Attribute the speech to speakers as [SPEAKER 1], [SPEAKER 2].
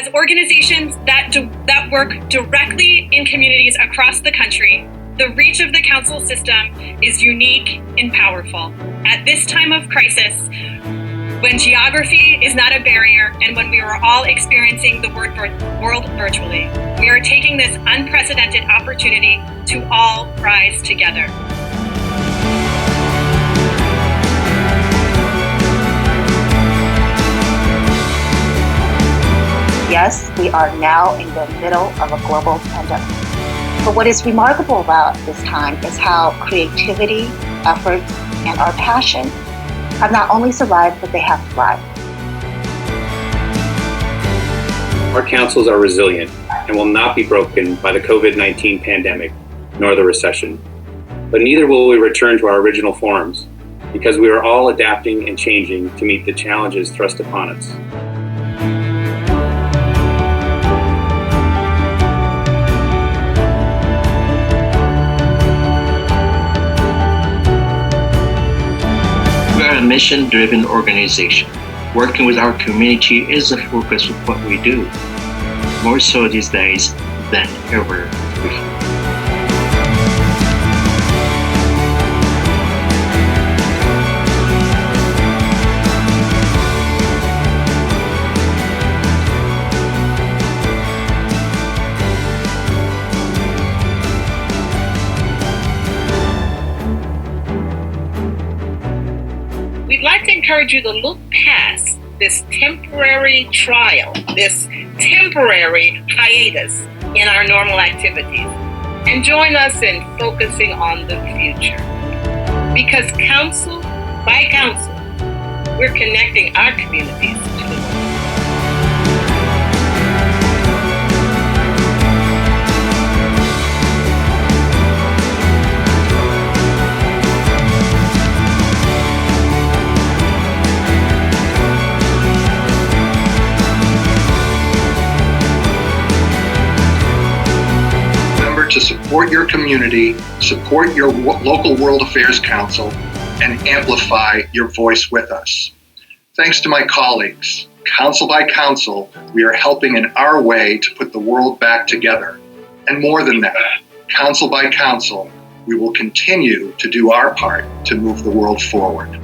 [SPEAKER 1] As organizations that work directly in communities across the country, the reach of the council system is unique and powerful. At this time of crisis, when geography is not a barrier and when we are all experiencing the world virtually, we are taking this unprecedented opportunity to all rise together.
[SPEAKER 2] Yes, we are now in the middle of a global pandemic. But what is remarkable about this time is how creativity, effort, and our passion have not only survived, but they have thrived.
[SPEAKER 3] Our councils are resilient and will not be broken by the COVID-19 pandemic nor the recession. But neither will we return to our original forms, because we are all adapting and changing to meet the challenges thrust upon us.
[SPEAKER 4] We are a mission-driven organization. Working with our community is the focus of what we do, more so these days than ever before.
[SPEAKER 5] We'd like to encourage you to look past this temporary trial, this temporary hiatus in our normal activities, and join us in focusing on the future. Because council by council, we're connecting our communities to the world.
[SPEAKER 6] To support your community, support your local World Affairs Council, and amplify your voice with us. Thanks to my colleagues, council by council, we are helping in our way to put the world back together. And more than that, council by council, we will continue to do our part to move the world forward.